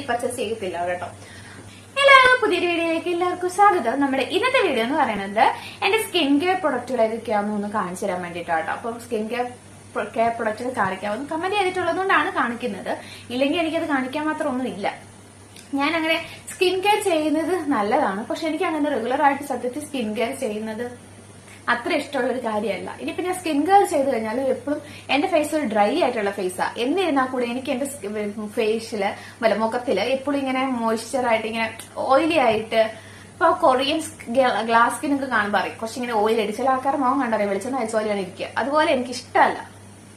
Repurchase ചെയ്യത്തില്ല കേട്ടോ. എല്ലാവർക്കും പുതിയൊരു വീഡിയോയിലേക്ക് എല്ലാവർക്കും സ്വാഗതം. നമ്മുടെ ഇന്നത്തെ വീഡിയോ എന്ന് പറയുന്നത് എന്റെ സ്കിൻ കെയർ പ്രൊഡക്റ്റുകൾ ഏതൊക്കെയാണെന്ന് കാണിച്ചു തരാൻ വേണ്ടിയിട്ടാട്ടോ. അപ്പം സ്കിൻ കെയർ പ്രൊഡക്റ്റുകൾ കാണിക്കാമെന്ന് കമന്റ് ചെയ്തിട്ടുള്ളതുകൊണ്ടാണ് കാണിക്കുന്നത്. ഇല്ലെങ്കിൽ എനിക്കത് കാണിക്കാൻ മാത്രം ഒന്നുമില്ല. ഞാൻ അങ്ങനെ സ്കിൻ കെയർ ചെയ്യുന്നത് നല്ലതാണ്, പക്ഷെ എനിക്ക് അങ്ങനെ റെഗുലർ ആയിട്ട് സത്യത്തിൽ സ്കിൻ കെയർ ചെയ്യുന്നത് അത്ര ഇഷ്ടമുള്ള ഒരു കാര്യമല്ല. ഇനിയിപ്പോ ഞാൻ സ്കിൻ കെയർ ചെയ്ത് കഴിഞ്ഞാൽ എപ്പോഴും എന്റെ ഫേസ് ഒരു ഡ്രൈ ആയിട്ടുള്ള ഫേസാ. എന്നിരുന്നാൽ കൂടി എനിക്ക് എന്റെ ഫേസില് മുഖത്തില് എപ്പോഴും ഇങ്ങനെ മോയ്സ്ചർ ആയിട്ട് ഇങ്ങനെ ഓയിലി ആയിട്ട്, ഇപ്പൊ കൊറിയൻ ഗ്ലാസ് സ്കിൻ ഒക്കെ കാണുമ്പോൾ അറിയാം കുറച്ചിങ്ങനെ ഓയിൽ അടിച്ച ചില ആൾക്കാർ മുഖം കണ്ടറിയാം വെളിച്ചെണ്ണ അയച്ച പോലെയാണ് ഇരിക്കുക. അതുപോലെ എനിക്ക് ഇഷ്ടമല്ല.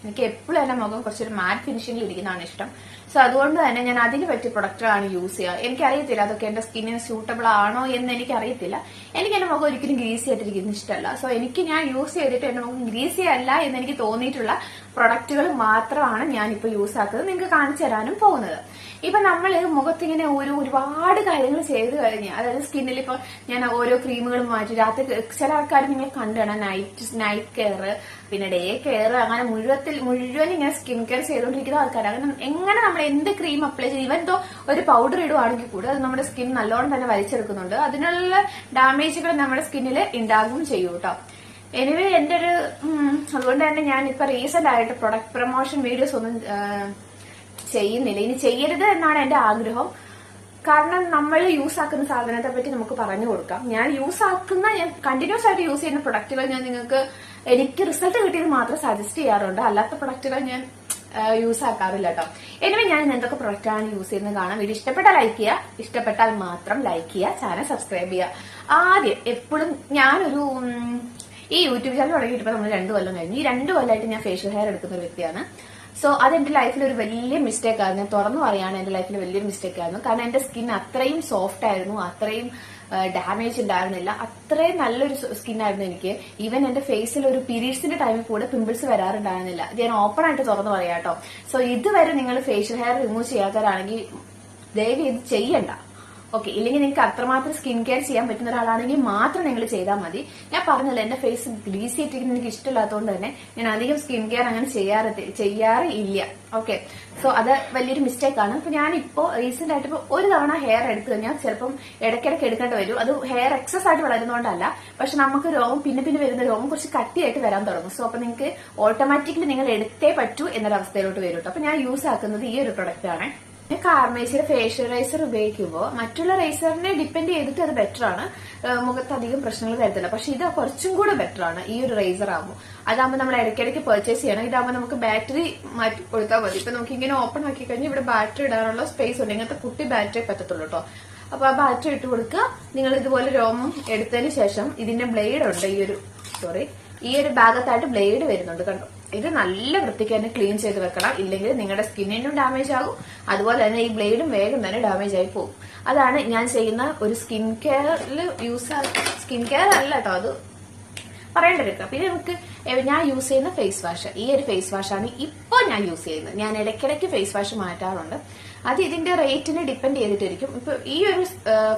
എനിക്ക് എപ്പോഴും എന്റെ മുഖം കുറച്ചൊരു മാറ്റ് ഫിനിഷിംഗിൽ ഇരിക്കുന്നതാണ് ഇഷ്ടം. സോ അതുകൊണ്ട് തന്നെ ഞാൻ അതിന് പറ്റിയ പ്രൊഡക്റ്റുകളാണ് യൂസ് ചെയ്യുക. എനിക്കറിയത്തില്ല അതൊക്കെ എന്റെ സ്കിന്നിന് സ്യൂട്ടബിൾ ആണോ എന്ന് എനിക്കറിയത്തില്ല. എനിക്ക് എന്റെ മുഖം ഒരിക്കലും ഗ്രീസി ആയിട്ടിരിക്കുന്ന ഇഷ്ടമല്ല. സോ എനിക്ക് ഞാൻ യൂസ് ചെയ്തിട്ട് എന്റെ മുഖം ഗ്രീസി അല്ല എന്ന് എനിക്ക് തോന്നിയിട്ടുള്ള പ്രൊഡക്റ്റുകൾ മാത്രമാണ് ഞാനിപ്പോ യൂസ് ആക്കുന്നത്, നിങ്ങൾക്ക് കാണിച്ചു തരാനും പോകുന്നത്. ഇപ്പൊ നമ്മൾ മുഖത്തിങ്ങനെ ഒരുപാട് കാര്യങ്ങൾ ചെയ്ത് കഴിഞ്ഞ്, അതായത് സ്കിന്നിൽ ഇപ്പൊ ഞാൻ ഓരോ ക്രീമുകളും മാറ്റി രാത്രി ചില ആൾക്കാർ നിങ്ങൾ കണ്ടാണ് നൈറ്റ് കെയർ പിന്നെ ഡേ കെയർ അങ്ങനെ മുഴുവൻ ഇങ്ങനെ സ്കിൻ കെയർ ചെയ്തുകൊണ്ടിരിക്കുന്ന ആൾക്കാരാണ്. എങ്ങനെ നമ്മൾ എന്ത് ക്രീം അപ്ലൈ ചെയ്ത് ഇവൻ ഒരു പൗഡർ ഇടുവാണെങ്കിൽ കൂടെ അത് നമ്മുടെ സ്കിൻ നല്ലോണം തന്നെ വലിച്ചെടുക്കുന്നുണ്ട്. അതിനുള്ള ഡാമേജുകൾ നമ്മുടെ സ്കിന്നിൽ ഉണ്ടാകും ചെയ്യും കേട്ടോ. എനിവേ എന്റെ ഒരു അതുകൊണ്ട് തന്നെ ഞാൻ ഇപ്പൊ റീസെന്റ് ആയിട്ട് പ്രൊഡക്റ്റ് പ്രൊമോഷൻ വീഡിയോസ് ഒന്നും ചെയ്യുന്നില്ല. ഇനി ചെയ്യരുത് എന്നാണ് എന്റെ ആഗ്രഹം. കാരണം നമ്മൾ യൂസ് ആക്കുന്ന സാധനത്തെ പറ്റി നമുക്ക് പറഞ്ഞു കൊടുക്കാം. ഞാൻ കണ്ടിന്യൂസ് ആയിട്ട് യൂസ് ചെയ്യുന്ന പ്രൊഡക്റ്റുകൾ ഞാൻ നിങ്ങൾക്ക് എനിക്ക് റിസൾട്ട് കിട്ടിയത് മാത്രം സജസ്റ്റ് ചെയ്യാറുണ്ട്. അല്ലാത്ത പ്രൊഡക്റ്റുകൾ ഞാൻ യൂസ് ആക്കാറില്ല കേട്ടോ. എനിവേ ഞാൻ എന്തൊക്കെ പ്രൊഡക്റ്റാണ് യൂസ് ചെയ്യുന്നത് കാണാം. വീഡിയോ ഇഷ്ടപ്പെട്ടാൽ ലൈക്ക് ചെയ്യുക, ഇഷ്ടപ്പെട്ടാൽ മാത്രം ലൈക്ക് ചെയ്യുക, ചാനൽ സബ്സ്ക്രൈബ് ചെയ്യുക. ആദ്യം എപ്പോഴും ഞാനൊരു ഈ യൂട്യൂബ് ചാനൽ തുടങ്ങിയിട്ട് ഇപ്പൊ നമ്മൾ 2 കൊല്ലം കഴിഞ്ഞു. ഈ 2 കൊല്ലമായിട്ട് ഞാൻ ഫേഷ്യൽ ഹെയർ എടുക്കുന്ന ഒരു വ്യക്തിയാണ്. സോ അതെന്റെ ലൈഫിൽ ഒരു വലിയ മിസ്റ്റേക്ക് ആയിരുന്നു. ഞാൻ തുറന്നു പറയാണ്, എന്റെ ലൈഫിൽ വലിയൊരു മിസ്റ്റേക്ക് ആയിരുന്നു. കാരണം എന്റെ സ്കിൻ അത്രയും സോഫ്റ്റ് ആയിരുന്നു, അത്രയും ഡാമേജ് ഉണ്ടായിരുന്നില്ല, അത്രയും നല്ലൊരു സ്കിൻ ആയിരുന്നു എനിക്ക്. ഈവൻ എന്റെ ഫേസിൽ ഒരു പീരീഡ്സിന്റെ ടൈമിൽ കൂടെ പിമ്പിൾസ് വരാറുണ്ടായിരുന്നില്ല. ഇത് ഞാൻ ഓപ്പൺ ആയിട്ട് തുറന്നു പറയാം കേട്ടോ. സോ ഇതുവരെ നിങ്ങൾ ഫേഷ്യൽ ഹെയർ റിമൂവ് ചെയ്യാത്തവരാണെങ്കിൽ ദയവ് ഇത് ചെയ്യണ്ട. ഓക്കെ, ഇല്ലെങ്കിൽ നിങ്ങൾക്ക് അത്രമാത്രം സ്കിൻ കെയർ ചെയ്യാൻ പറ്റുന്ന ഒരാളാണെങ്കിൽ മാത്രം നിങ്ങൾ ചെയ്താൽ മതി. ഞാൻ പറഞ്ഞല്ലോ എന്റെ ഫേസ് ഗ്രീസി ആയിട്ടിരിക്കുന്ന എനിക്ക് ഇഷ്ടമില്ലാത്തതുകൊണ്ട് തന്നെ ഞാൻ അധികം സ്കിൻ കെയർ അങ്ങനെ ചെയ്യാറില്ല. ഓക്കെ, സോ അത് വലിയൊരു മിസ്റ്റേക്ക് ആണ്. അപ്പൊ ഞാനിപ്പോ റീസെന്റ് ആയിട്ട് ഇപ്പൊ ഒരു തവണ ഹെയർ എടുത്തു കഴിഞ്ഞാൽ ചിലപ്പം ഇടയ്ക്കിടയ്ക്ക് എടുക്കേണ്ടി വരും. അത് ഹെയർ എക്സസ് ആയിട്ട് വളരുന്നതുകൊണ്ടല്ല, പക്ഷെ നമുക്ക് രോമം പിന്നെ വരുന്ന രോമം കുറച്ച് കട്ടിയായിട്ട് വരാൻ തുടങ്ങും. സോ അപ്പൊ നിങ്ങൾക്ക് ഓട്ടോമാറ്റിക്കലി നിങ്ങൾ എടുത്തേ പറ്റൂ എന്നൊരവസ്ഥയിലോട്ട് വരും കേട്ടോ. അപ്പൊ ഞാൻ യൂസ് ആക്കുന്നത് ഈ ഒരു പ്രൊഡക്റ്റ് ആണ്. കാർമേസിയുടെ ഫേഷ്യൽ റൈസർ ഉപയോഗിക്കുമ്പോൾ മറ്റുള്ള റൈസറിനെ ഡിപ്പെൻഡ് ചെയ്തിട്ട് അത് ബെറ്റർ ആണ്, മുഖത്ത് അധികം പ്രശ്നങ്ങൾ വരത്തില്ല. പക്ഷെ ഇത് കുറച്ചും കൂടെ ബെറ്റർ ആണ് ഈ ഒരു റൈസർ ആകുമ്പോൾ. അതാകുമ്പോൾ നമ്മൾ ഇടയ്ക്കിടയ്ക്ക് പർച്ചേസ് ചെയ്യണം. ഇതാകുമ്പോൾ നമുക്ക് ബാറ്ററി മാറ്റി കൊടുത്താൽ മതി. ഇപ്പൊ നമുക്ക് ഇങ്ങനെ ഓപ്പൺ ആക്കി കഴിഞ്ഞാൽ ഇവിടെ ബാറ്ററി ഇടാനുള്ള സ്പേസ് ഉണ്ട്. ഇങ്ങനത്തെ കുട്ടി ബാറ്ററി പറ്റത്തുള്ളൂ കേട്ടോ. അപ്പൊ ആ ബാറ്ററി ഇട്ട് കൊടുക്കുക. നിങ്ങൾ ഇതുപോലെ രോമം എടുത്തതിന് ശേഷം ഇതിന്റെ ബ്ലേഡ് ഉണ്ട്. ഈ ഒരു ഭാഗത്തായിട്ട് ബ്ലേഡ് വരുന്നുണ്ട് കണ്ടോ. ഇത് നല്ല വൃത്തിക്ക് തന്നെ ക്ലീൻ ചെയ്ത് വെക്കണം, ഇല്ലെങ്കിൽ നിങ്ങളുടെ സ്കിന്നിനും ഡാമേജ് ആകും. അതുപോലെ തന്നെ ഈ ബ്ലേഡും വേഗം തന്നെ ഡാമേജ് ആയി പോകും. അതാണ് ഞാൻ ചെയ്യുന്ന ഒരു സ്കിൻ കെയറിൽ സ്കിൻ കെയർ അല്ല കേട്ടോ, അത് പറയേണ്ടിരിക്കുക. പിന്നെ നമുക്ക് ഞാൻ യൂസ് ചെയ്യുന്ന ഫേസ് വാഷ്, ഈ ഒരു ഫേസ് വാഷാണ് ഇപ്പോൾ ഞാൻ യൂസ് ചെയ്യുന്നത്. ഞാൻ ഇടയ്ക്കിടയ്ക്ക് ഫേസ് വാഷ് മാറ്റാറുണ്ട്. അത് ഇതിന്റെ റേറ്റിനെ ഡിപ്പെൻഡ് ചെയ്തിട്ടിരിക്കും. ഇപ്പൊ ഈ ഒരു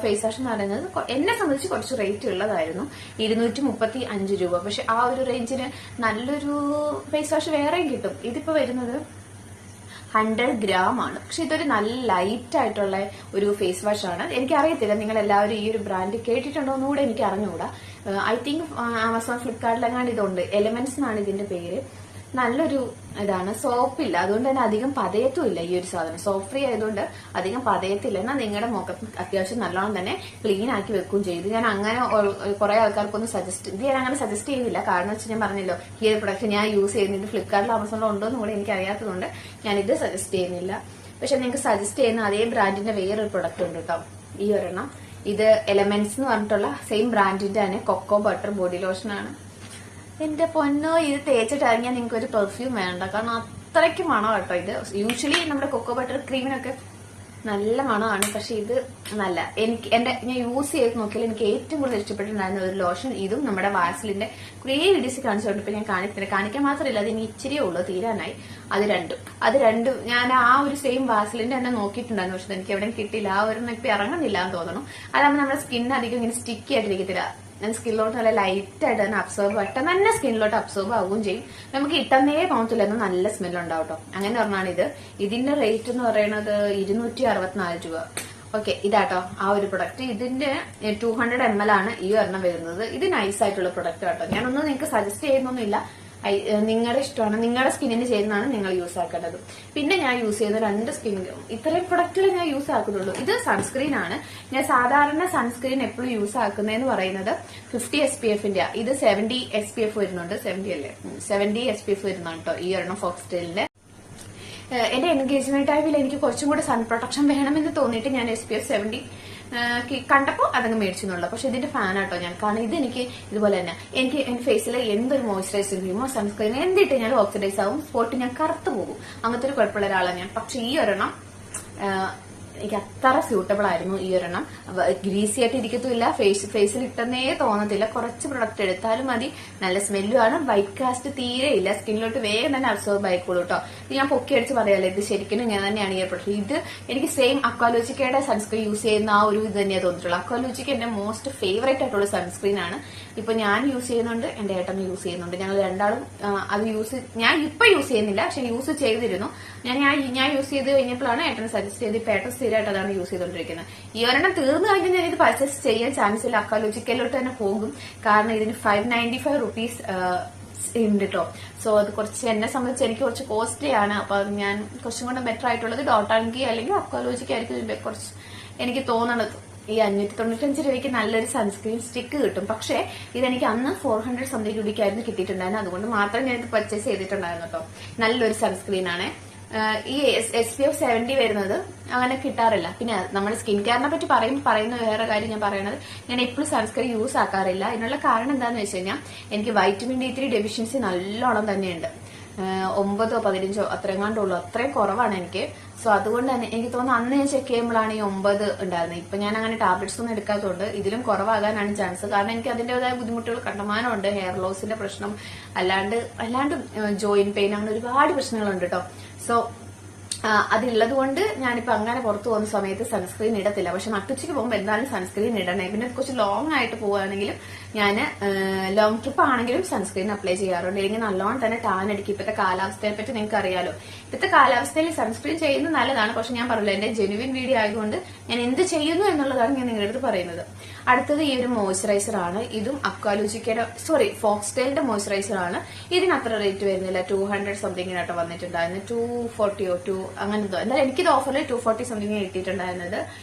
ഫേസ് വാഷ് എന്ന് പറയുന്നത് എന്നെ സംബന്ധിച്ച് കുറച്ച് റേറ്റ് ഉള്ളതായിരുന്നു, 235 രൂപ. പക്ഷെ ആ ഒരു റേഞ്ചിന് നല്ലൊരു ഫേസ് വാഷ് വേറെയും കിട്ടും. ഇതിപ്പോ വരുന്നത് 100 ഗ്രാം ആണ്. പക്ഷെ ഇതൊരു നല്ല ലൈറ്റ് ആയിട്ടുള്ള ഒരു ഫേസ് വാഷ് ആണ്. എനിക്കറിയത്തില്ല നിങ്ങൾ എല്ലാവരും ഈ ഒരു ബ്രാൻഡ് കേട്ടിട്ടുണ്ടോ എന്നുകൂടെ എനിക്ക് അറിഞ്ഞുകൂടാ. ഐ തിങ്ക് ആമസോൺ ഫ്ലിപ്കാർട്ടിലെങ്ങാണ്ട് ഇതുണ്ട്. എലിമെന്റ്സ് എന്നാണ് ഇതിന്റെ പേര്. നല്ലൊരു ഇതാണ്. സോപ്പില്ല, അതുകൊണ്ട് തന്നെ അധികം പതയത്തുമില്ല ഈ ഒരു സാധനം. സോപ്പ് ഫ്രീ ആയതുകൊണ്ട് അധികം പതയത്തില്ല. എന്നാൽ നിങ്ങളുടെ മുഖത്ത് അത്യാവശ്യം നല്ലോണം തന്നെ ക്ലീൻ ആക്കി വെക്കുകയും ചെയ്തു. ഞാൻ അങ്ങനെ കുറെ ആൾക്കാർക്കൊന്നും ഞാൻ അങ്ങനെ സജസ്റ്റ് ചെയ്യുന്നില്ല. കാരണം വെച്ചാൽ ഞാൻ പറഞ്ഞല്ലോ ഈ ഒരു പ്രൊഡക്റ്റ് ഞാൻ യൂസ് ചെയ്യുന്നത് ഫ്ലിപ്കാർട്ടിൽ ആമസോണിൽ ഉണ്ടോ എന്ന് കൂടെ എനിക്ക് അറിയാത്തതുകൊണ്ട് ഞാനിത് സജസ്റ്റ് ചെയ്യുന്നില്ല. പക്ഷെ നിങ്ങൾക്ക് സജസ്റ്റ് ചെയ്യുന്ന അതേ ബ്രാൻഡിന്റെ വേറൊരു പ്രൊഡക്റ്റ് ഉണ്ട് കേട്ടോ, ഈ ഒരെണ്ണം. ഇത് എലമെന്റ്സ് എന്ന് പറഞ്ഞിട്ടുള്ള സെയിം ബ്രാൻഡിന്റെ തന്നെ കൊക്കോ ബട്ടർ ബോഡി ലോഷൻ ആണ്. എന്റെ പൊന്നോ, ഇത് തേച്ചിട്ട് ഇറങ്ങിയാൽ നിങ്ങൾക്ക് ഒരു പെർഫ്യൂം വേണ്ട, കാരണം അത്രയ്ക്ക് മണം കേട്ടോ. ഇത് യൂഷ്വലി നമ്മുടെ കൊക്കോ ബട്ടർ ക്രീമിനൊക്കെ നല്ല മണമാണ്, പക്ഷെ ഇത് നല്ല ഞാൻ യൂസ് ചെയ്ത് നോക്കിയാൽ എനിക്ക് ഏറ്റവും കൂടുതൽ ഇഷ്ടപ്പെട്ടിട്ടുണ്ടായിരുന്ന ഒരു ലോഷൻ ഇതും നമ്മുടെ വാസലിന്റെ കുറേ വീഡിയോസ് കാണിച്ചുകൊണ്ട് ഇപ്പൊ ഞാൻ കാണിക്കാൻ മാത്രമല്ല, അത് ഇനി ഇച്ചിരിയേ ഉള്ളൂ തീരാനായി. അത് രണ്ടും ഞാൻ ആ ഒരു സെയിം വാസലിന്റെ തന്നെ നോക്കിയിട്ടുണ്ടായിരുന്നു. പക്ഷെ എനിക്ക് എവിടെയും കിട്ടിയില്ല. ആ ഒരു ഇപ്പൊ ഇറങ്ങുന്നില്ല എന്ന് തോന്നുന്നു. അതാകുമ്പോൾ നമ്മുടെ സ്കിൻ അധികം ഇങ്ങനെ സ്റ്റിക്കി ആയിട്ടിരിക്കത്തില്ല. സ്കിന്നിലോട്ട് നല്ല ലൈറ്റ് ആയിട്ട് തന്നെ അബ്സോർബ് പെട്ടെന്ന് തന്നെ സ്കിന്നിലോട്ട് അബ്സോർബ് ആവുകയും ചെയ്യും. നമുക്ക് ഇട്ടന്നേ തോന്നത്തില്ല, എന്ന് നല്ല സ്മെൽ ഉണ്ടാവും കേട്ടോ. അങ്ങനെ പറഞ്ഞാണ് ഇത്. ഇതിന്റെ റേറ്റ് എന്ന് പറയുന്നത് 264 രൂപ. ഓക്കെ, ഇതാട്ടോ ആ ഒരു പ്രൊഡക്റ്റ്. ഇതിന്റെ 200 ml ആണ് ഈ ഒരെണ്ണം വരുന്നത്. ഇത് നൈസ് ആയിട്ടുള്ള പ്രൊഡക്റ്റ് കേട്ടോ. ഞാനൊന്നും നിങ്ങൾക്ക് സജസ്റ്റ് ചെയ്യുന്നൊന്നുമില്ല, നിങ്ങളുടെ ഇഷ്ടമാണ്, നിങ്ങളുടെ സ്കിന്നിന് ചെയ്യുന്നതാണ് നിങ്ങൾ യൂസ് ആക്കേണ്ടത്. പിന്നെ ഞാൻ യൂസ് ചെയ്യുന്ന 2 സ്കിൻ ഇത്രയും പ്രൊഡക്റ്റുകൾ ഞാൻ യൂസ് ആക്കുന്നുള്ളൂ. ഇത് സൺസ്ക്രീൻ ആണ്. ഞാൻ സാധാരണ സൺസ്ക്രീൻ എപ്പോഴും യൂസ് ആക്കുന്നതെന്ന് പറയുന്നത് 50 SPF ഇത് 70 SPF വരുന്നുണ്ട്. 70 അല്ലേ, 70 SPF വരുന്നുണ്ട് കേട്ടോ ഈ ഒരെണ്ണം ഫോക്സ്റ്റൈലിന്റെ. എന്റെ എൻഗേജ്മെന്റ് ടൈമിൽ എനിക്ക് കുറച്ചും കൂടെ സൺ പ്രൊട്ടക്ഷൻ വേണമെന്ന് തോന്നിയിട്ട് ഞാൻ SPF 70 കണ്ടപ്പോൾ അതങ്ങ് മേടിച്ചെന്നുള്ളൂ. പക്ഷെ ഇതിന്റെ ഫാൻ ആട്ടോ ഞാൻ. കാരണം ഇതെനിക്ക് ഇതുപോലെ തന്നെ എനിക്ക് എന്റെ ഫേസിൽ എന്തൊരു മോയ്സ്ചറൈസിംഗ് ക്രീമോ സൺസ്ക്രീനോ എന്തിട്ട് ഞാൻ ഓക്സിഡൈസ് ആവും, സ്പോട്ട് ഞാൻ കറുത്തു പോകും. അങ്ങനത്തെ ഒരു കുഴപ്പമുള്ള ഒരാളാണ് ഞാൻ. പക്ഷെ ഈ ഒരെണ്ണം എനിക്ക് അത്ര സ്യൂട്ടബിൾ ആയിരുന്നു. ഈ ഒരെണ്ണം ഗ്രീസി ആയിട്ട് ഇരിക്കത്തുമില്ല, ഫേസിൽ ഇട്ടെന്നേ തോന്നത്തില്ല. കുറച്ച് പ്രൊഡക്റ്റ് എടുത്താലും മതി, നല്ല സ്മെല്ലുമാണ്, വൈറ്റ് കാസ്റ്റ് തീരെ ഇല്ല, സ്കിന്നിലോട്ട് വേഗം തന്നെ അബ്സോർബ് ആയിക്കോളൂ കേട്ടോ. ഇത് ഞാൻ പൊക്കി അടിച്ച് പറയാലോ, ഇത് ശരിക്കും ഞാൻ തന്നെയാണ് ഈ പ്രൊഡക്റ്റ്. ഇത് എനിക്ക് സെയിം അക്വാലോജിക്കയുടെ സൺസ്ക്രീൻ യൂസ് ചെയ്യുന്ന ആ ഒരു ഇത് തന്നെയാണ് തോന്നിയിട്ടുള്ളൂ. അക്വാലോജിക്ക എന്റെ മോസ്റ്റ് ഫേവറേറ്റ് ആയിട്ടുള്ള സൺസ്ക്രീൻ ആണ്. ഇപ്പൊ ഞാൻ യൂസ് ചെയ്യുന്നുണ്ട്, എന്റെ ഏട്ടൻ യൂസ് ചെയ്യുന്നുണ്ട്. ഞങ്ങൾ രണ്ടാളും അത് ഞാൻ ഇപ്പൊ യൂസ് ചെയ്യുന്നില്ല, പക്ഷെ യൂസ് ചെയ്തിരുന്നു. ഞാൻ യൂസ് ചെയ്ത് കഴിഞ്ഞപ്പോഴാണ് ഏട്ടൻ സജസ്റ്റ് ചെയ്ത്. ഇപ്പൊ ഏട്ടൻ സ്ഥിരമായിട്ട് അതാണ് യൂസ് ചെയ്തുകൊണ്ടിരിക്കുന്നത്. ഈ ഒരെണ്ണം തീർന്നു കഴിഞ്ഞാൽ ഞാൻ ഇത് പർച്ചേസ് ചെയ്യാൻ ചാൻസ് ഇല്ല, അക്വാലോജിക്കയിലോട്ട് തന്നെ പോകും. കാരണം ഇതിന് 595 rupees ഉണ്ട് കേട്ടോ. സോ അത് കുറച്ച് എന്നെ സംബന്ധിച്ച് എനിക്ക് കുറച്ച് കോസ്റ്റ്ലി ആണ്. അപ്പൊ ഞാൻ കുറച്ചും കൂടെ ബെറ്റർ ആയിട്ടുള്ളത് ഡോട്ടാങ്കി അല്ലെങ്കിൽ അക്വാലോജിക്ക ആയിരിക്കും കുറച്ച് എനിക്ക് തോന്നണത്. ഈ 595 രൂപയ്ക്ക് നല്ലൊരു സൺസ്ക്രീൻ സ്റ്റിക്ക് കിട്ടും. പക്ഷെ ഇതെനിക്ക് അന്ന് 400 സംതിങ് രൂപയ്ക്കായിരുന്നു കിട്ടിയിട്ടുണ്ടായിരുന്നു. അതുകൊണ്ട് മാത്രം ഞാൻ ഇത് പർച്ചേസ് ചെയ്തിട്ടുണ്ടായിരുന്നു കേട്ടോ. നല്ലൊരു സൺസ്ക്രീൻ ആണ്. ഈ SPF 70 വരുന്നത് അങ്ങനെ കിട്ടാറില്ല. പിന്നെ നമ്മുടെ സ്കിൻ കെയറിനെ പറ്റി പറയുന്ന വേറെ കാര്യം ഞാൻ പറയണത്, ഞാൻ എപ്പോഴും സൺസ്ക്രീൻ യൂസ് ആക്കാറില്ല. ഇതിനുള്ള കാരണം എന്താണെന്ന് വെച്ച് കഴിഞ്ഞാൽ എനിക്ക് വൈറ്റമിൻ D3 ഡെഫിഷ്യൻസി നല്ലോണം തന്നെയുണ്ട്. 9 or 15 അത്രയും കണ്ടുള്ളൂ, അത്രയും കുറവാണ് എനിക്ക്. സോ അതുകൊണ്ട് തന്നെ എനിക്ക് തോന്നുന്നു അന്ന് ഞാൻ ചെക്ക് ചെയ്യുമ്പോഴാണ് ഈ 9 ഉണ്ടായിരുന്നത്. ഇപ്പൊ ഞാൻ അങ്ങനെ ടാബ്ലറ്റ്സ് ഒന്നും എടുക്കാത്തതുകൊണ്ട് ഇതിലും കുറവാകാനാണ് ചാൻസ്. കാരണം എനിക്ക് അതിന്റേതായ ബുദ്ധിമുട്ടുകൾ കണ്ടമാനമുണ്ട്. ഹെയർ ലോസിന്റെ പ്രശ്നം, അല്ലാണ്ട് ജോയിന്റ് പെയിൻ, അങ്ങനെ ഒരുപാട് പ്രശ്നങ്ങളുണ്ട് കേട്ടോ. സോ അതുള്ളത് കൊണ്ട് ഞാനിപ്പോ അങ്ങനെ പുറത്തു പോകുന്ന സമയത്ത് സൺസ്ക്രീൻ ഇടത്തില്ല. പക്ഷെ നട്ടുച്ചയ്ക്ക് പോകുമ്പോൾ എന്തായാലും സൺസ്ക്രീൻ ഇടണേ. പിന്നെ കുറച്ച് ലോങ് ആയിട്ട് പോവുകയാണെങ്കിലും ഞാൻ ലോങ് ട്രിപ്പ് ആണെങ്കിലും സൺസ്ക്രീൻ അപ്ലൈ ചെയ്യാറുണ്ട്. അല്ലെങ്കിൽ നല്ലോണം തന്നെ ടാൻ അടിക്കും. ഇപ്പോഴത്തെ കാലാവസ്ഥയെ പറ്റി നിങ്ങൾക്ക് അറിയാലോ. ഇപ്പോഴത്തെ കാലാവസ്ഥയിൽ സൺസ്ക്രീൻ ചെയ്യുന്നത് നല്ലതാണ്. പക്ഷെ ഞാൻ പറഞ്ഞില്ല, എന്റെ ജെനുവിൻ വീഡിയോ ആയതുകൊണ്ട് ഞാൻ എന്ത് ചെയ്യുന്നു എന്നുള്ളതാണ് ഞാൻ നിങ്ങളുടെ അടുത്ത് പറയുന്നത്. അടുത്തത് ഈ ഒരു മോയ്സ്ചറൈസർ ആണ്. ഇതും അക്വാലോജിക്കയുടെ ഫോക്സ്റ്റൈലിന്റെ മോയ്സ്ചറൈസർ ആണ്. ഇതിന് അത്ര റേറ്റ് വരുന്നില്ല, 200 സംതിങ്ങിനായിട്ട് വന്നിട്ടുണ്ടായിരുന്നു. 240 അങ്ങനെ എന്തോ. എന്തായാലും എനിക്കിത് ഓഫറിൽ 240 സംതിങ് കിട്ടിയിട്ടുണ്ടായിരുന്നത്.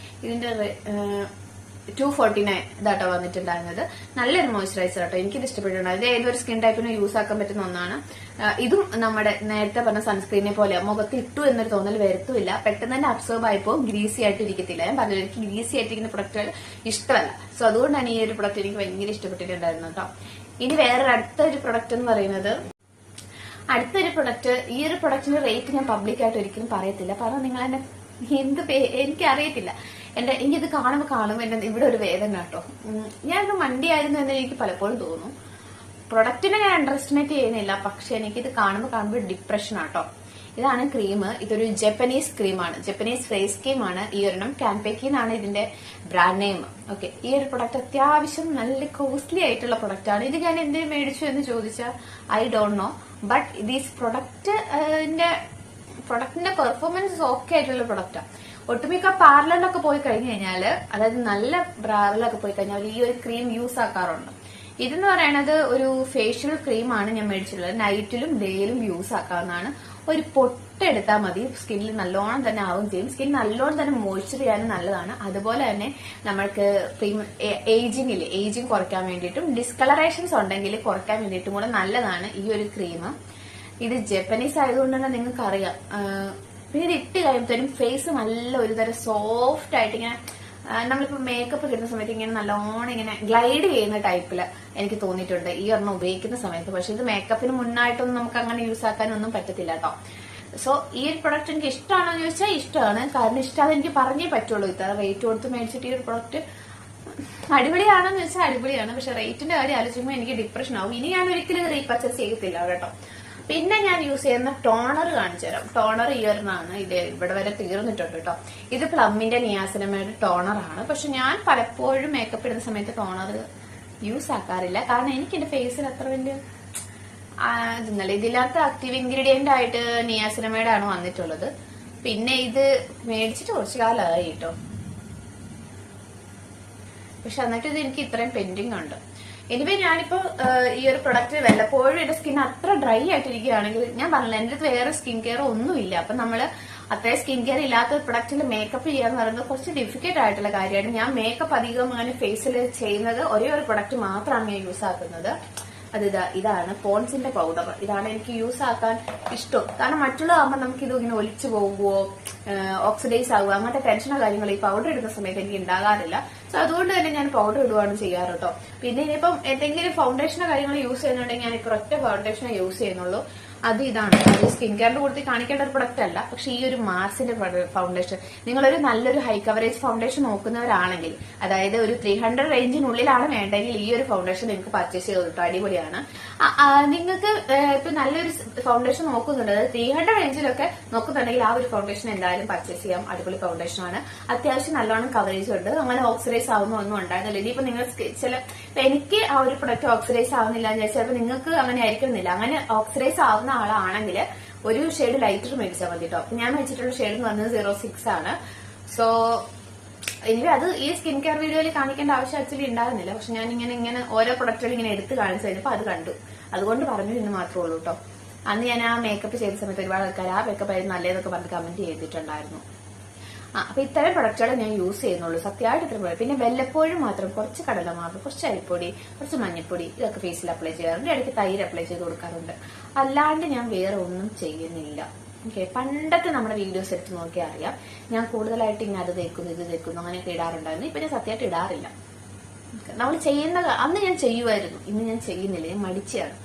ഇതിന്റെ 249 ഇതാട്ടോ വന്നിട്ടുണ്ടായിരുന്നത്. നല്ലൊരു മോയ്സ്ചറൈസർ ആട്ടോ, എനിക്കിത് ഇഷ്ടപ്പെട്ടിട്ടുണ്ടായിരുന്നു. ഇത് ഏതൊരു സ്കിൻ ടൈപ്പിനും യൂസ് ആക്കാൻ പറ്റുന്ന ഒന്നാണ്. ഇതും നമ്മുടെ നേരത്തെ പറഞ്ഞ സൺസ്ക്രീനെ പോലെ മുഖത്ത് ഇട്ടു എന്നൊരു തോന്നൽ വരത്തുമില്ല. പെട്ടെന്ന് തന്നെ അബ്സോർബ് ആയിപ്പോ ഗ്രീസി ആയിട്ട് ഇരിക്കത്തില്ല. ഞാൻ പറഞ്ഞത് എനിക്ക് ഗ്രീസി ആയിട്ടിരിക്കുന്ന പ്രൊഡക്റ്റുകൾ ഇഷ്ടമല്ല. സോ അതുകൊണ്ടാണ് ഈ ഒരു പ്രൊഡക്റ്റ് എനിക്ക് ഭയങ്കര ഇഷ്ടപ്പെട്ടിട്ടുണ്ടായിരുന്നു കേട്ടോ. ഇനി വേറൊരു അടുത്തൊരു പ്രൊഡക്റ്റ് എന്ന് പറയുന്നത്, ഈ ഒരു പ്രൊഡക്റ്റിന്റെ റേറ്റ് ഞാൻ പബ്ലിക്കായിട്ട് ഒരിക്കലും പറയത്തില്ല. കാരണം നിങ്ങൾ എന്നെ എനിക്ക് അറിയത്തില്ല. എനിക്കിത് കാണുമ്പോൾ എന്റെ ഇവിടെ ഒരു വേദന കേട്ടോ. ഞാനൊരു മണ്ടിയായിരുന്നു എന്ന് എനിക്ക് പലപ്പോഴും തോന്നും. പ്രൊഡക്റ്റിനെ ഞാൻ അണ്ടർ എസ്റ്റിമേറ്റ് ചെയ്യുന്നില്ല, പക്ഷെ എനിക്കിത് കാണുമ്പോൾ ഡിപ്രഷൻ ആട്ടോ. ഇതാണ് ക്രീം. ഇതൊരു ജപ്പനീസ് ക്രീമാണ്, ജപ്പനീസ് ഫേസ് ക്രീമാണ്. ഈ ഒരെണ്ണം കാൻപേക്കി എന്നാണ് ഇതിന്റെ ബ്രാൻഡ് നെയിം. ഓക്കെ, ഈ ഒരു പ്രൊഡക്റ്റ് അത്യാവശ്യം നല്ല കോസ്റ്റ്ലി ആയിട്ടുള്ള പ്രൊഡക്റ്റ് ആണ്. ഇത് ഞാൻ എന്തിനു മേടിച്ചു എന്ന് ചോദിച്ചാൽ I don't know. But these പ്രൊഡക്റ്റിന്റെ പെർഫോമൻസ് ഓക്കെ ആയിട്ടുള്ള പ്രൊഡക്റ്റാണ്. ഒട്ടുമിക്ക പാർലറിലൊക്കെ പോയി കഴിഞ്ഞു കഴിഞ്ഞാല്, അതായത് നല്ല പാർലറിലൊക്കെ പോയി കഴിഞ്ഞാൽ ഈ ഒരു ക്രീം യൂസ് ആക്കാറുണ്ട്. ഇതെന്ന് പറയുന്നത് ഒരു ഫേഷ്യൽ ക്രീമാണ് ഞാൻ മേടിച്ചിട്ടുള്ളത്. നൈറ്റിലും ഡേയിലും യൂസ് ആക്കാവുന്നതാണ്. ഒരു പൊട്ടെടുത്താൽ മതി, സ്കിന്നിൽ നല്ലോണം തന്നെ ആവും ചെയ്യും. സ്കിൻ നല്ലോണം തന്നെ മോയ്സ്ചർ ചെയ്യാനും നല്ലതാണ്. അതുപോലെ തന്നെ നമ്മൾക്ക് ഏജിങ് കുറയ്ക്കാൻ വേണ്ടിയിട്ടും ഡിസ്കളറേഷൻസ് ഉണ്ടെങ്കിൽ കുറയ്ക്കാൻ വേണ്ടിയിട്ടും കൂടെ നല്ലതാണ് ഈ ഒരു ക്രീം. ഇത് ജപ്പനീസ് ആയതുകൊണ്ട് തന്നെ നിങ്ങൾക്ക് അറിയാം. പിന്നെ ഇത് ഇട്ട് കഴിയുമ്പോഴത്തേനും ഫേസ് നല്ല ഒരു തരം സോഫ്റ്റ് ആയിട്ട് ഇങ്ങനെ, നമ്മളിപ്പോ മേക്കപ്പ് കിട്ടുന്ന സമയത്ത് ഇങ്ങനെ നല്ലോണം ഇങ്ങനെ ഗ്ലൈഡ് ചെയ്യുന്ന ടൈപ്പില് എനിക്ക് തോന്നിയിട്ടുണ്ട് ഈ ഒരെണ്ണം ഉപയോഗിക്കുന്ന സമയത്ത്. പക്ഷെ ഇത് മേക്കപ്പിന് മുന്നായിട്ടൊന്നും നമുക്ക് അങ്ങനെ യൂസ് ആക്കാനൊന്നും പറ്റത്തില്ല കേട്ടോ. സോ ഈ ഒരു പ്രൊഡക്റ്റ് എനിക്ക് ഇഷ്ടമാണോ എന്ന് ചോദിച്ചാൽ ഇഷ്ടമാണ്. കാരണം ഇഷ്ടമാണ് എനിക്ക് പറഞ്ഞേ പറ്റുള്ളൂ. ഇത്ര റേറ്റ് കൊടുത്ത് മേടിച്ചിട്ട് ഈ ഒരു പ്രൊഡക്റ്റ് അടിപൊളിയാണെന്ന് വെച്ചാൽ അടിപൊളിയാണ്. പക്ഷെ റേറ്റിന്റെ കാര്യം ആലോചിക്കുമ്പോൾ എനിക്ക് ഡിപ്രഷൻ ആവും. ഇനി ഞാൻ ഒരിക്കലും റീപർച്ചേസ് ചെയ്യത്തില്ല കേട്ടോ. പിന്നെ ഞാൻ യൂസ് ചെയ്യുന്ന ടോണർ കാണിച്ചു തരാം. ടോണർ ഈ ഒരെണ്ണമാണ്. ഇത് ഇവിടെ വരെ തീർന്നിട്ടുണ്ട് കേട്ടോ. ഇത് പ്ലമ്മിന്റെ നിയാസിനമയുടെ ടോണറാണ്. പക്ഷെ ഞാൻ പലപ്പോഴും മേക്കപ്പ് ഇടുന്ന സമയത്ത് ടോണർ യൂസ് ആക്കാറില്ല. കാരണം എനിക്ക് എന്റെ ഫേസിൽ അത്ര വലിയ ഇതൊന്നല്ല. ഇതിനകത്ത് ആക്റ്റീവ് ഇൻഗ്രീഡിയന്റ് ആയിട്ട് നിയാസിനമൈഡ് ആണ് വന്നിട്ടുള്ളത്. പിന്നെ ഇത് മേടിച്ചിട്ട് കുറച്ചു കാലമായി കേട്ടോ. പക്ഷെ എന്നിട്ട് ഇത് എനിക്ക് ഇത്രയും പെൻഡിങ് ഉണ്ട്. എനിവേ ഞാനിപ്പോ ഈ ഒരു പ്രൊഡക്റ്റ് വല്ലപ്പോഴും എന്റെ സ്കിൻ അത്ര ഡ്രൈ ആയിട്ടിരിക്കുകയാണെങ്കിൽ, ഞാൻ പറഞ്ഞില്ല എന്റെ അടുത്ത് വേറെ സ്കിൻ കെയർ ഒന്നുമില്ല. അപ്പൊ നമ്മള് അത്രയും സ്കിൻ കെയർ ഇല്ലാത്ത ഒരു പ്രൊഡക്റ്റിൽ മേക്കപ്പ് ചെയ്യാന്ന് പറയുന്നത് കുറച്ച് ഡിഫിക്കൽട്ട് ആയിട്ടുള്ള കാര്യമാണ്. ഞാൻ മേക്കപ്പ് അധികം അങ്ങനെ ഫേസിൽ ചെയ്യുന്നത് ഒരേ ഒരു പ്രൊഡക്റ്റ് മാത്രമാണ് ഞാൻ യൂസ് ആക്കുന്നത്. ഇതാണ് പോൺസിന്റെ പൗഡർ. ഇതാണ് എനിക്ക് യൂസ് ആക്കാൻ ഇഷ്ടം. കാരണം മറ്റുള്ളതാകുമ്പോൾ നമുക്ക് ഇത് ഇങ്ങനെ ഒലിച്ചു പോകുമോ, ഓക്സിഡൈസ് ആകുമോ, അങ്ങനത്തെ ടെൻഷനോ കാര്യങ്ങൾ ഈ പൗഡർ ഇടുന്ന സമയത്ത് എനിക്ക് ഉണ്ടാകാറില്ല. സോ അതുകൊണ്ട് തന്നെ ഞാൻ പൗഡർ ഇടുവാണ് ചെയ്യാറ് കേട്ടോ. പിന്നെ ഇനിയിപ്പം എന്തെങ്കിലും ഫൗണ്ടേഷനോ കാര്യങ്ങൾ യൂസ് ചെയ്യുന്നുണ്ടെങ്കിൽ ഞാൻ ഇപ്പോൾ ഒറ്റ ഫൗണ്ടേഷനോ യൂസ് ചെയ്യുന്നുള്ളൂ. ഇതാണ് സ്കിൻ കെയറിന്റെ കൂടുതൽ കാണിക്കേണ്ട ഒരു പ്രൊഡക്റ്റ് അല്ല. പക്ഷെ ഈ ഒരു മാർസിന്റെ ഫൗണ്ടേഷൻ, നിങ്ങളൊരു നല്ലൊരു ഹൈ കവറേജ് ഫൗണ്ടേഷൻ നോക്കുന്നവരാണെങ്കിൽ, അതായത് ഒരു 300 റേഞ്ചിനുള്ളിലാണ് വേണ്ടെങ്കിൽ ഈ ഒരു ഫൗണ്ടേഷൻ നിങ്ങൾക്ക് പർച്ചേസ് ചെയ്ത് കിട്ടും. അടിപൊളിയാണ്. നിങ്ങൾക്ക് ഇപ്പൊ നല്ലൊരു ഫൗണ്ടേഷൻ നോക്കുന്നുണ്ട്, അതായത് 300 റേഞ്ചിലൊക്കെ നോക്കുന്നുണ്ടെങ്കിൽ ആ ഒരു ഫൗണ്ടേഷൻ എന്തായാലും പർച്ചേസ് ചെയ്യാം. അടിപൊളി ഫൗണ്ടേഷൻ ആണ്. അത്യാവശ്യം നല്ലോണം കവറേജ് ഉണ്ട്. അങ്ങനെ ഓക്സിഡൈസ് ആവുന്ന ഒന്നും ഉണ്ടായിരുന്നില്ല. ഇനിയിപ്പോ നിങ്ങൾ എനിക്ക് ആ ഒരു പ്രൊഡക്റ്റ് ഓക്സിഡൈസ് ആവുന്നില്ല എന്ന് വെച്ചാൽ ചിലപ്പോൾ നിങ്ങൾക്ക് അങ്ങനെ ആയിരിക്കുന്നില്ല. അങ്ങനെ ഓക്സിഡൈസ് ആവുന്ന ആളാണെങ്കിൽ ഒരു ഷെയ്ഡ് ലൈറ്റർ മേടിച്ചാൽ മതി കേട്ടോ. ഞാൻ മേടിച്ചിട്ടുള്ള ഷെയ്ഡ് എന്ന് പറഞ്ഞത് 06 ആണ്. സോ എനിക്ക് അത് ഈ സ്കിൻ കെയർ വീഡിയോയിൽ കാണിക്കേണ്ട ആവശ്യം ആക്ച്വലി ഉണ്ടായിരുന്നില്ല. പക്ഷെ ഞാൻ ഇങ്ങനെ ഓരോ പ്രൊഡക്റ്റുകൾ ഇങ്ങനെ എടുത്ത് കാണിച്ചു കഴിഞ്ഞപ്പോൾ അത് കണ്ടു, അതുകൊണ്ട് പറഞ്ഞു എന്ന് മാത്രമേ ഉള്ളൂ കേട്ടോ. അന്ന് ഞാൻ ആ മേക്കപ്പ് ചെയ്ത സമയത്ത് ഒരുപാട് ആൾക്കാർ ആ മേക്കപ്പ് ആയിരുന്നു നല്ലതെന്നൊക്കെ പറഞ്ഞ് കമന്റ് ചെയ്തിട്ടുണ്ടായിരുന്നു. അപ്പൊ ഇത്തരം പ്രൊഡക്റ്റുകൾ ഞാൻ യൂസ് ചെയ്യുന്നുള്ളൂ. സത്യമായിട്ട് ഇത്ര പ്രൊഡക്റ്റ്. പിന്നെ വല്ലപ്പോഴും മാത്രം കുറച്ച് കടലമാവ്, കുറച്ച് അരിപ്പൊടി, കുറച്ച് മഞ്ഞൾപ്പൊടി ഇതൊക്കെ ഫേസിൽ അപ്ലൈ ചെയ്യാറുണ്ട്. ഇടയ്ക്ക് തൈര് അപ്ലൈ ചെയ്ത് കൊടുക്കാറുണ്ട്. അല്ലാണ്ട് ഞാൻ വേറെ ഒന്നും ചെയ്യുന്നില്ല. ഓക്കെ, പണ്ടത്തെ നമ്മുടെ വീഡിയോസ് എടുത്ത് നോക്കിയാൽ അറിയാം ഞാൻ കൂടുതലായിട്ട് ഇങ്ങനെ അത് തേക്കുന്നു ഇത് തേക്കുന്നു അങ്ങനെയൊക്കെ ഇടാറുണ്ടായിരുന്നു. ഇപ്പൊ ഞാൻ സത്യമായിട്ട് ഇടാറില്ല. നമ്മൾ ചെയ്യുന്ന അന്ന് ഞാൻ ചെയ്യുമായിരുന്നു, ഇന്ന് ഞാൻ ചെയ്യുന്നില്ല, ഞാൻ മടിച്ചാണ്.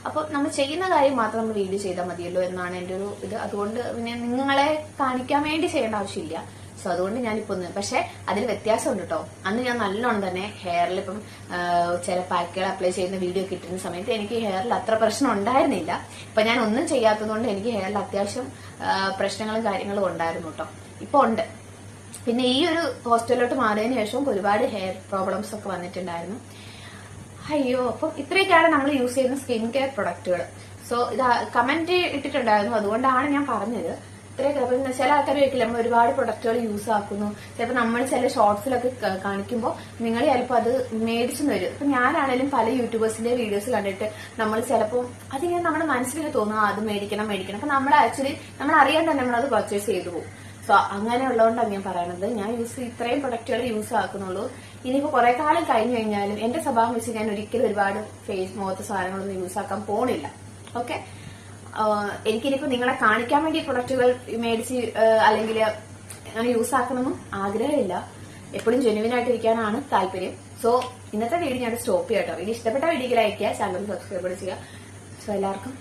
അപ്പൊ നമ്മൾ ചെയ്യുന്ന കാര്യം മാത്രം നമ്മൾ വീഡിയോ ചെയ്താൽ മതിയല്ലോ എന്നാണ് എന്റെ ഒരു ഇത്. അതുകൊണ്ട് പിന്നെ നിങ്ങളെ കാണിക്കാൻ വേണ്ടി ചെയ്യേണ്ട ആവശ്യമില്ല. സോ അതുകൊണ്ട് ഞാനിപ്പോ പക്ഷെ അതിൽ വ്യത്യാസമുണ്ട് കേട്ടോ. അന്ന് ഞാൻ നല്ലോണം തന്നെ ഹെയറിൽ ഇപ്പം ചില പാക്കുകൾ അപ്ലൈ ചെയ്യുന്ന വീഡിയോ കിട്ടുന്ന സമയത്ത് എനിക്ക് ഹെയറിൽ അത്ര പ്രശ്നം ഉണ്ടായിരുന്നില്ല. ഇപ്പൊ ഞാൻ ഒന്നും ചെയ്യാത്തതുകൊണ്ട് എനിക്ക് ഹെയറിൽ അത്യാവശ്യം പ്രശ്നങ്ങളും കാര്യങ്ങളും ഉണ്ടായിരുന്നു കേട്ടോ. ഇപ്പൊ ഉണ്ട്. പിന്നെ ഈ ഒരു ഹോസ്റ്റലിലോട്ട് മാറിയതിനു ശേഷം ഒരുപാട് ഹെയർ പ്രോബ്ലംസ് ഒക്കെ വന്നിട്ടുണ്ടായിരുന്നു. അയ്യോ, അപ്പം ഇത്രയൊക്കെയാണ് നമ്മൾ യൂസ് ചെയ്യുന്ന സ്കിൻ കെയർ പ്രൊഡക്റ്റുകൾ. സോ ഇത് കമന്റ് ഇട്ടിട്ടുണ്ടായിരുന്നു, അതുകൊണ്ടാണ് ഞാൻ പറഞ്ഞത്. ഇത്രയൊക്കെ. അപ്പം ചില ആൾക്കാർ ചോദിക്കില്ല നമ്മൾ ഒരുപാട് പ്രൊഡക്റ്റുകൾ യൂസ് ആക്കുന്നു. ചിലപ്പോൾ നമ്മൾ ചില ഷോർട്സിലൊക്കെ കാണിക്കുമ്പോൾ നിങ്ങൾ ചിലപ്പോൾ അത് മേടിച്ചു വരും. ഇപ്പൊ ഞാനാണെങ്കിലും പല യൂട്യൂബേഴ്സിന്റെ വീഡിയോസ് കണ്ടിട്ട് നമ്മൾ ചിലപ്പോൾ അതിങ്ങനെ നമ്മുടെ മനസ്സിലേക്ക് തോന്നുക അത് മേടിക്കണം. അപ്പൊ നമ്മൾ ആക്ച്വലി നമ്മൾ അറിയാൻ തന്നെ നമ്മളത് പർച്ചേസ് ചെയ്തു പോകും. സോ അങ്ങനെയുള്ളതുകൊണ്ടാണ് ഞാൻ പറയണത്. ഞാൻ ഇത്രയും പ്രൊഡക്റ്റുകൾ യൂസ് ആക്കുന്നുള്ളൂ. ഇനിയിപ്പോ കുറെ കാലം കഴിഞ്ഞു കഴിഞ്ഞാലും എന്റെ സ്വഭാവം വെച്ച് ഞാൻ ഒരിക്കലും ഒരുപാട് ഫേസ് മുഖത്തെ സാധനങ്ങളൊന്നും യൂസ് ആക്കാൻ പോണില്ല. ഓക്കെ, എനിക്കിനിപ്പോ നിങ്ങളെ കാണിക്കാൻ വേണ്ടി പ്രൊഡക്റ്റുകൾ മേടിച്ച് അല്ലെങ്കിൽ അങ്ങനെ യൂസ് ആക്കണമെന്നും ആഗ്രഹമില്ല. എപ്പോഴും ജെന്യുവിൻ ആയിട്ടിരിക്കാനാണ് താല്പര്യം. സോ ഇന്നത്തെ വീഡിയോ ഞാൻ സ്റ്റോപ്പ് ചെയ്യാം കേട്ടോ. ഇനി ഇഷ്ടപ്പെട്ട വീഡിയോ ലൈക്ക് ചെയ്യുക, ചാനൽ സബ്സ്ക്രൈബ് ചെയ്യുക. സോ എല്ലാവർക്കും